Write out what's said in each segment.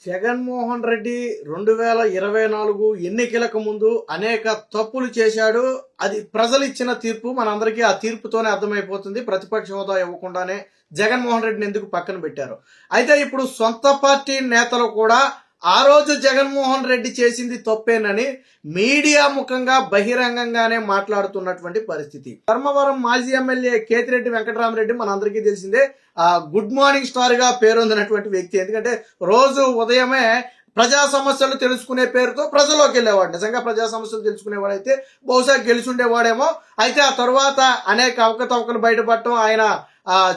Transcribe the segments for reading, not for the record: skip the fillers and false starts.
జగన్మోహన్ రెడ్డి 2024 ఎన్నికలకు ముందు అనేక తప్పులు చేశాడు. అది ప్రజలు ఇచ్చిన తీర్పు. మనందరికీ ఆ తీర్పుతోనే అర్థమైపోతుంది ప్రతిపక్ష హోదా ఇవ్వకుండానే జగన్మోహన్ రెడ్డిని ఎందుకు పక్కన పెట్టారు. అయితే ఇప్పుడు సొంత పార్టీ నేతలు కూడా ఆ రోజు జగన్మోహన్ రెడ్డి చేసింది తప్పేనని మీడియా ముఖంగా బహిరంగంగానే మాట్లాడుతున్నటువంటి పరిస్థితి. ధర్మవరం మాజీ ఎమ్మెల్యే కేతిరెడ్డి వెంకటరామరెడ్డి మనందరికీ తెలిసిందే. గుడ్ మార్నింగ్ స్టార్ గా పేరొందినటువంటి వ్యక్తి. ఎందుకంటే రోజు ఉదయమే ప్రజా సమస్యలు తెలుసుకునే పేరుతో ప్రజల్లోకి వెళ్ళేవాడు. నిజంగా ప్రజా సమస్యలు తెలుసుకునేవాడు అయితే బహుశా గెలిచుండేవాడేమో. అయితే ఆ తర్వాత అనేక అవకతవకలు బయటపడటం, ఆయన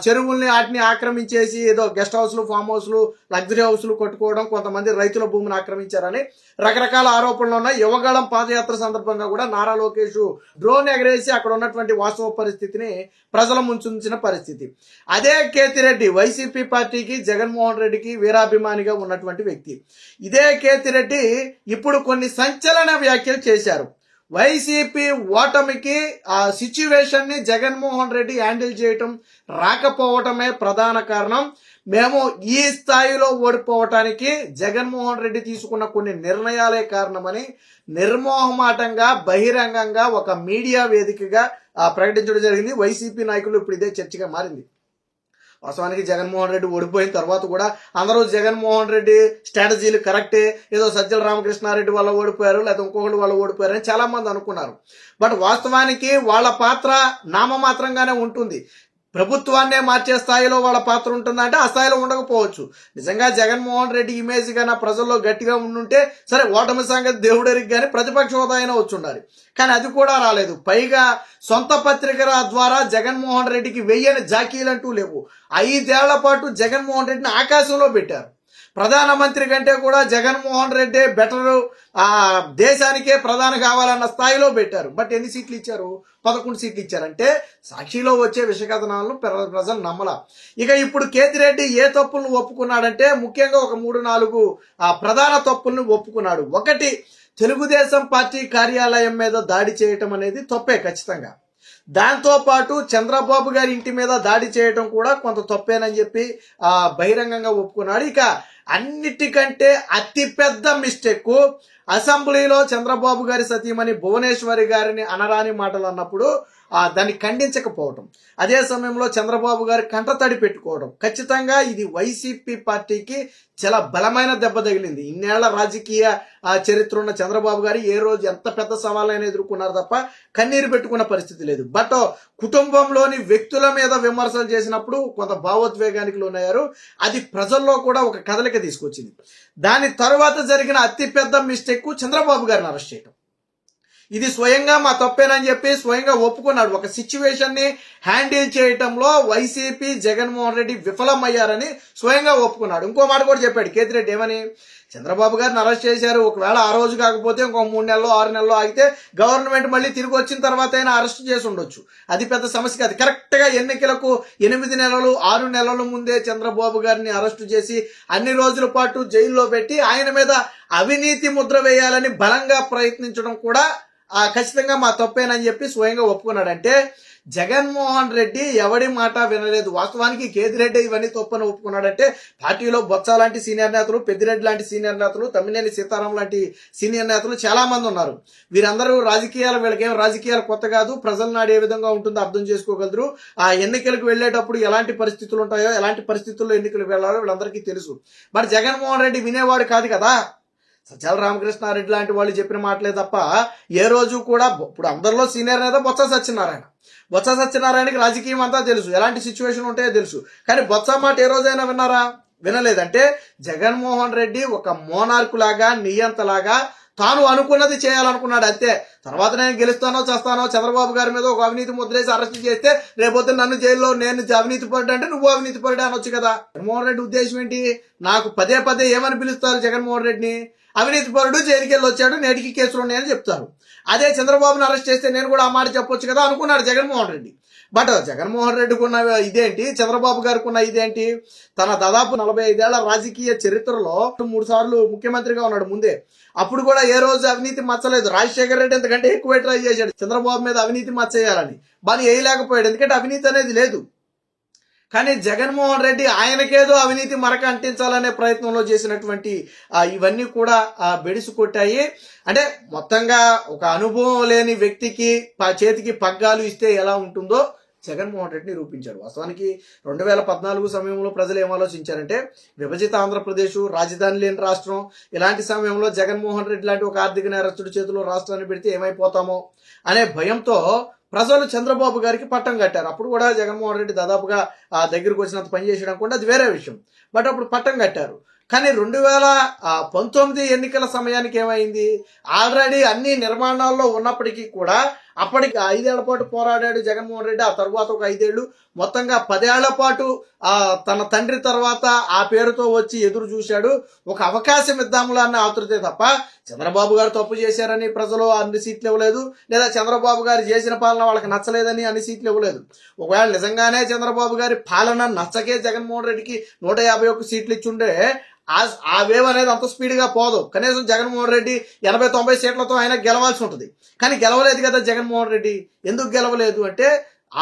చెరువుల్ని వాటిని ఆక్రమించేసి ఏదో గెస్ట్ హౌస్లు, ఫామ్ హౌస్లు, లగ్జరీ హౌస్లు కట్టుకోవడం, కొంతమంది రైతుల భూమిని ఆక్రమించారని రకరకాల ఆరోపణలు ఉన్నాయి. యువగళం పాదయాత్ర సందర్భంగా కూడా నారా లోకేష్ డ్రోన్ ఎగరేసి అక్కడ ఉన్నటువంటి వాస్తవ పరిస్థితిని ప్రజల ముంచుంచిన పరిస్థితి. అదే కేతిరెడ్డి వైసీపీ పార్టీకి, జగన్మోహన్ రెడ్డికి వీరాభిమానిగా ఉన్నటువంటి వ్యక్తి. ఇదే కేతిరెడ్డి ఇప్పుడు కొన్ని సంచలన వ్యాఖ్యలు చేశారు. వైసీపీ ఓటమికి ఆ సిచ్యువేషన్ ని జగన్మోహన్ రెడ్డి హ్యాండిల్ చేయటం రాకపోవటమే ప్రధాన కారణం. మేము ఈ స్థాయిలో ఓడిపోవటానికి జగన్మోహన్ రెడ్డి తీసుకున్న కొన్ని నిర్ణయాలే కారణమని నిర్మోహమాటంగా బహిరంగంగా ఒక మీడియా వేదికగా ప్రకటించడం జరిగింది. వైసీపీ నాయకులు ఇప్పుడు ఇదే చర్చగా మారింది. వాస్తవానికి జగన్మోహన్ రెడ్డి ఓడిపోయిన తర్వాత కూడా అందరూ జగన్మోహన్ రెడ్డి స్ట్రాటజీలు కరెక్టే, ఏదో సజ్జల రామకృష్ణారెడ్డి వల్ల ఓడిపోయారు లేదా ఇంకొకటి వల్ల ఓడిపోయారు అని చాలా మంది అనుకున్నారు. బట్ వాస్తవానికి వాళ్ళ పాత్ర నామమాత్రంగానే ఉంటుంది. ప్రభుత్వాన్నే మార్చే స్థాయిలో వాళ్ళ పాత్ర ఉంటుందంటే ఆ స్థాయిలో ఉండకపోవచ్చు. నిజంగా జగన్మోహన్ రెడ్డి ఇమేజ్ గా ప్రజల్లో గట్టిగా ఉండుంటే సరే, ఓటమి సంగతి దేవుడరికి కానీ ప్రతిపక్ష హోదా అయినా వచ్చి ఉండాలి. కానీ అది కూడా రాలేదు. పైగా సొంత పత్రికల ద్వారా జగన్మోహన్ రెడ్డికి వెయ్యని జాకీలంటూ లేవు. 5 ఏళ్ల పాటు జగన్మోహన్ రెడ్డిని ఆకాశంలో పెట్టారు. ప్రధానమంత్రి కంటే కూడా జగన్మోహన్ రెడ్డి బెటరు, దేశానికే ప్రధాని కావాలన్న స్థాయిలో పెట్టారు. బట్ ఎన్ని సీట్లు ఇచ్చారు? 11 సీట్లు ఇచ్చారంటే సాక్షిలో వచ్చే విషకథనాలను ప్రజలు నమ్మల. ఇక ఇప్పుడు కేతిరెడ్డి ఏ తప్పులను ఒప్పుకున్నాడంటే ముఖ్యంగా ఒక 3-4 ప్రధాన తప్పులను ఒప్పుకున్నాడు. ఒకటి, తెలుగుదేశం పార్టీ కార్యాలయం మీద దాడి చేయటం అనేది తప్పే ఖచ్చితంగా. దాంతోపాటు చంద్రబాబు గారి ఇంటి మీద దాడి చేయడం కూడా కొంత తప్పేనని చెప్పి బహిరంగంగా ఒప్పుకున్నాడు. ఇక అన్నిటికంటే అతిపెద్ద మిస్టేక్, అసెంబ్లీలో చంద్రబాబు గారి సతీమణి భువనేశ్వరి గారిని అనరాని మాటలు అన్నప్పుడు దాన్ని ఖండించకపోవడం, అదే సమయంలో చంద్రబాబు గారి కంటతడి పెట్టుకోవడం, ఖచ్చితంగా ఇది వైసీపీ పార్టీకి చాలా బలమైన దెబ్బ తగిలింది. ఇన్నేళ్ల రాజకీయ చరిత్ర ఉన్న చంద్రబాబు గారు ఏ రోజు ఎంత పెద్ద సవాళ్ళైనా ఎదుర్కొన్నారు తప్ప కన్నీరు పెట్టుకున్న పరిస్థితి లేదు. బట్ కుటుంబంలోని వ్యక్తుల మీద విమర్శలు చేసినప్పుడు కొంత భావోద్వేగానికి లోనయ్యారు. అది ప్రజల్లో కూడా ఒక కదలిక తీసుకొచ్చింది. దాని తర్వాత జరిగిన అతిపెద్ద మిస్టేక్ చంద్రబాబు గారిని అరెస్ట్ చేయడం. ఇది స్వయంగా మా తప్పేనని చెప్పి స్వయంగా ఒప్పుకున్నాడు. ఒక సిచ్యువేషన్ ని హ్యాండిల్ చేయటంలో వైసీపీ, జగన్మోహన్ రెడ్డి విఫలమయ్యారని స్వయంగా ఒప్పుకున్నాడు. ఇంకో మాట కూడా చెప్పాడు కేతిరెడ్డి. ఏమని? చంద్రబాబు గారిని అరెస్ట్ చేశారు, ఒకవేళ ఆ రోజు కాకపోతే ఇంకో 3 నెలలో 6 నెలలో ఆగితే గవర్నమెంట్ మళ్ళీ తిరిగి వచ్చిన తర్వాత అయినా అరెస్ట్ చేసి ఉండొచ్చు. అది పెద్ద సమస్య కాదు. కరెక్ట్ గా ఎన్నికలకు 8 నెలలు 6 నెలల ముందే చంద్రబాబు గారిని అరెస్ట్ చేసి అన్ని రోజుల పాటు జైల్లో పెట్టి ఆయన మీద అవినీతి ముద్ర వేయాలని బలంగా ప్రయత్నించడం కూడా ఖచ్చితంగా మా తప్పేనని చెప్పి స్వయంగా ఒప్పుకున్నాడు. అంటే జగన్మోహన్ రెడ్డి ఎవడి మాట వినలేదు. వాస్తవానికి కేతిరెడ్డి ఇవన్నీ తప్పని ఒప్పుకున్నాడంటే పార్టీలో బొత్స లాంటి సీనియర్ నేతలు, పెద్దిరెడ్డి లాంటి సీనియర్ నేతలు, తమ్మినేని సీతారాం లాంటి సీనియర్ నేతలు చాలా మంది ఉన్నారు. వీరందరూ వీళ్ళకేం రాజకీయాలు కొత్త కాదు. ప్రజల నాడు ఏ విధంగా ఉంటుందో అర్థం చేసుకోగలరు. ఆ ఎన్నికలకు వెళ్లేటప్పుడు ఎలాంటి పరిస్థితులు ఉంటాయో, ఎలాంటి పరిస్థితుల్లో ఎన్నికలకు వెళ్లాలో వీళ్ళందరికీ తెలుసు. మరి జగన్మోహన్ రెడ్డి వినేవాడు కాదు కదా. సజ్జల రామకృష్ణారెడ్డి లాంటి వాళ్ళు చెప్పిన మాటలే తప్ప ఏ రోజు కూడా. ఇప్పుడు అందరిలో సీనియర్ నేత బొత్స సత్యనారాయణకి రాజకీయం అంతా తెలుసు, ఎలాంటి సిచ్యువేషన్ ఉంటాయో తెలుసు. కానీ బొత్స మాట ఏ రోజైనా విన్నారా? వినలేదంటే జగన్మోహన్ రెడ్డి ఒక మోనార్కు లాగా, నియంతలాగా తాను అనుకున్నది చేయాలనుకున్నాడు అంతే. తర్వాత నేను గెలుస్తానో చేస్తానో, చంద్రబాబు గారి మీద ఒక అవినీతి ముద్రేసి అరెస్ట్ చేస్తే రేపొద్దు నన్ను జైల్లో నేను అవినీతి పరుడు అంటే నువ్వు అవినీతి పరుడు అనొచ్చు కదా. జగన్మోహన్ రెడ్డి ఉద్దేశం ఏంటి? నాకు పదే ఏమని పిలుస్తారు జగన్మోహన్ రెడ్డిని? అవినీతి పరుడు, జైలుకి వెళ్ళి వచ్చాడు, నేటికి కేసులు ఉన్నాయని చెప్తారు. అదే చంద్రబాబుని అరెస్ట్ చేస్తే నేను కూడా ఆ మాట చెప్పొచ్చు కదా అనుకున్నాడు జగన్మోహన్ రెడ్డి. బట్ జగన్మోహన్ రెడ్డికి ఉన్న ఇదేంటి, చంద్రబాబు గారికి ఉన్న ఇదేంటి? తన దాదాపు 45 ఏళ్ల రాజకీయ చరిత్రలో 3 సార్లు ముఖ్యమంత్రిగా ఉన్నాడు ముందే. అప్పుడు కూడా ఏ రోజు అవినీతి మచ్చలేదు. రాజశేఖర రెడ్డి ఎంతకంటే ఎక్కువ ట్రై చేశాడు చంద్రబాబు మీద అవినీతి మచ్చ చేయాలని, బాగా వేయలేకపోయాడు. ఎందుకంటే అవినీతి అనేది లేదు. కానీ జగన్మోహన్ రెడ్డి ఆయనకేదో అవినీతి మరక అంటించాలనే ప్రయత్నంలో చేసినటువంటి ఇవన్నీ కూడా బెడిసి కొట్టాయి. అంటే మొత్తంగా ఒక అనుభవం లేని వ్యక్తికి చేతికి పగ్గాలు ఇస్తే ఎలా ఉంటుందో జగన్మోహన్ రెడ్డి నిరూపించాడు. వాస్తవానికి 2014 సమయంలో ప్రజలు ఏం ఆలోచించారంటే విభజిత ఆంధ్రప్రదేశ్, రాజధాని లేని రాష్ట్రం, ఇలాంటి సమయంలో జగన్మోహన్ రెడ్డి లాంటి ఒక ఆర్థిక నేరస్తుడి చేతిలో రాష్ట్రాన్ని పెడితే ఏమైపోతామో అనే భయంతో ప్రజలు చంద్రబాబు గారికి పట్టం కట్టారు. అప్పుడు కూడా జగన్మోహన్ రెడ్డి దాదాపుగా దగ్గరకు వచ్చినంత పని చేసేయడం కూడా అది వేరే విషయం. బట్ అప్పుడు పట్టం కట్టారు. కానీ 2019 ఎన్నికల సమయానికి ఏమైంది, ఆల్రెడీ అన్ని నిర్మాణాల్లో ఉన్నప్పటికీ కూడా అప్పటికి 5 ఏళ్ల పాటు పోరాడాడు జగన్మోహన్ రెడ్డి. ఆ తర్వాత ఒక 5 ఏళ్ళు, మొత్తంగా 10 ఏళ్ల పాటు తన తండ్రి తర్వాత ఆ పేరుతో వచ్చి ఎదురు చూశాడు. ఒక అవకాశం ఇద్దాములా అన్న ఆతృతే తప్ప చంద్రబాబు గారు తప్పు చేశారని ప్రజలు అన్ని సీట్లు ఇవ్వలేదు, లేదా చంద్రబాబు గారు చేసిన పాలన వాళ్ళకి నచ్చలేదని అన్ని సీట్లు ఇవ్వలేదు. ఒకవేళ నిజంగానే చంద్రబాబు గారి పాలన నచ్చకే జగన్మోహన్ రెడ్డికి 151 సీట్లు ఇచ్చుంటే ఆ వేవ్ అనేది అంత స్పీడ్గా పోదు. కనీసం జగన్మోహన్ రెడ్డి 80-90 సీట్లతో ఆయన గెలవాల్సి ఉంటుంది. కానీ గెలవలేదు కదా జగన్మోహన్ రెడ్డి. ఎందుకు గెలవలేదు అంటే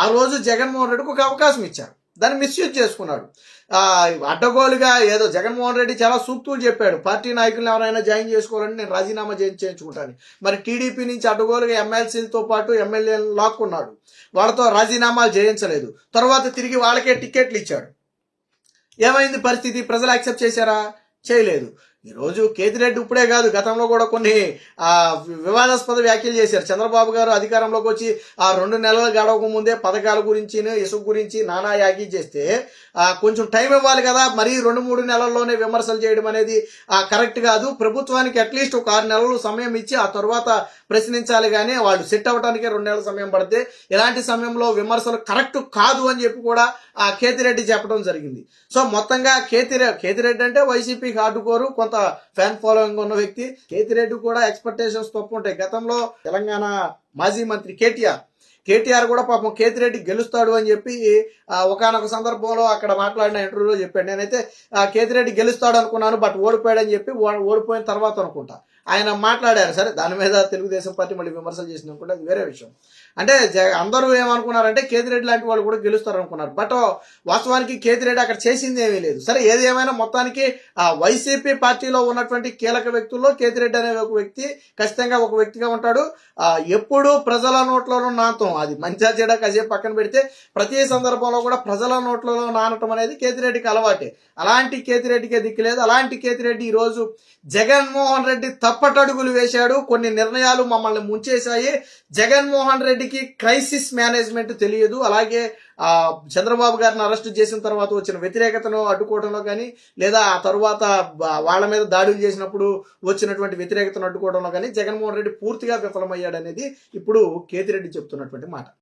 ఆ రోజు జగన్మోహన్ రెడ్డికి ఒక అవకాశం ఇచ్చారు, దాన్ని మిస్యూజ్ చేసుకున్నాడు. అడ్డగోలుగా ఏదో జగన్మోహన్ రెడ్డి చాలా సూక్తులు చెప్పాడు, పార్టీ నాయకులను ఎవరైనా జాయిన్ చేసుకోవాలని నేను రాజీనామా చేయించుకుంటాను. మరి టీడీపీ నుంచి అడ్డగోలుగా ఎమ్మెల్సీలతో పాటు ఎమ్మెల్యేలను లాక్కున్నాడు, వాళ్ళతో రాజీనామాలు చేయించలేదు. తర్వాత తిరిగి వాళ్ళకే టికెట్లు ఇచ్చాడు. ఏమైంది పరిస్థితి? ప్రజలు యాక్సెప్ట్ చేశారా? చేయలేదు. ఈరోజు కేతిరెడ్డి ఇప్పుడే కాదు, గతంలో కూడా కొన్ని వివాదాస్పద వ్యాఖ్యలు చేశారు. చంద్రబాబు గారు అధికారంలోకి వచ్చి 2 నెలలు గడవక ముందే పథకాల గురించి, ఇసుక గురించి నానా యాగి చేస్తే కొంచెం టైం ఇవ్వాలి కదా. మరీ 2-3 నెలల్లోనే విమర్శలు చేయడం అనేది కరెక్ట్ కాదు. ప్రభుత్వానికి అట్లీస్ట్ ఒక 6 నెలలు సమయం ఇచ్చి ఆ తర్వాత ప్రశ్నించాలి. కానీ వాళ్ళు సెట్ అవ్వడానికే 2 నెలల సమయం పడితే ఇలాంటి సమయంలో విమర్శలు కరెక్ట్ కాదు అని చెప్పి కూడా కేతిరెడ్డి చెప్పడం జరిగింది. సో మొత్తంగా కేతిరెడ్డి అంటే వైసీపీకి అడ్డుకోరు, కొంత ఫ్యాన్ ఫాలోయింగ్ ఉన్న వ్యక్తి. కేతిరెడ్డి కూడా ఎక్స్పెక్టేషన్స్ తప్పు ఉంటాయి. గతంలో తెలంగాణ మాజీ మంత్రి కేటీఆర్ కూడా పాపం కేతిరెడ్డి గెలుస్తాడు అని చెప్పి ఒకానొక సందర్భంలో అక్కడ మాట్లాడిన ఇంటర్వ్యూలో చెప్పాడు. నేనైతే కేతిరెడ్డి గెలుస్తాడు అనుకున్నాను, బట్ ఓడిపోయాడని చెప్పి ఓడిపోయిన తర్వాత అనుకుంటా ఆయన మాట్లాడారు. సరే, దాని మీద తెలుగుదేశం పార్టీ మళ్ళీ విమర్శలు చేసిన అనుకుంటే అది వేరే విషయం. అంటే అందరూ ఏమనుకున్నారంటే కేతిరెడ్డి లాంటి వాళ్ళు కూడా గెలుస్తారు అనుకున్నారు. బట్ వాస్తవానికి కేతిరెడ్డి అక్కడ చేసింది ఏమీ లేదు. సరే, ఏది ఏమైనా మొత్తానికి వైసీపీ పార్టీలో ఉన్నటువంటి కీలక వ్యక్తుల్లో కేతిరెడ్డి అనే ఒక వ్యక్తి ఖచ్చితంగా ఒక వ్యక్తిగా ఉంటాడు. ఎప్పుడు ప్రజల నోట్లలో నానటం, అది మంచిగా చెడ కాసేపు పక్కన పెడితే ప్రతి సందర్భంలో కూడా ప్రజల నోట్లలో నానటం అనేది కేతిరెడ్డికి అలవాటే. అలాంటి కేతిరెడ్డికే దిక్కులేదు. అలాంటి కేతిరెడ్డి ఈరోజు జగన్మోహన్ రెడ్డి తప్పటడుగులు వేశాడు. కొన్ని నిర్ణయాలు మమ్మల్ని ముంచేశాయి. జగన్మోహన్ రెడ్డికి క్రైసిస్ మేనేజ్మెంట్ తెలియదు. అలాగే చంద్రబాబు గారిని అరెస్ట్ చేసిన తర్వాత వచ్చిన వ్యతిరేకతను అడ్డుకోవడంలో కానీ, లేదా ఆ తర్వాత వాళ్ళ మీద దాడులు చేసినప్పుడు వచ్చినటువంటి వ్యతిరేకతను అడ్డుకోవడంలో కానీ జగన్మోహన్ రెడ్డి పూర్తిగా విఫలమయ్యాడనేది ఇప్పుడు కేతిరెడ్డి చెప్తున్నటువంటి మాట.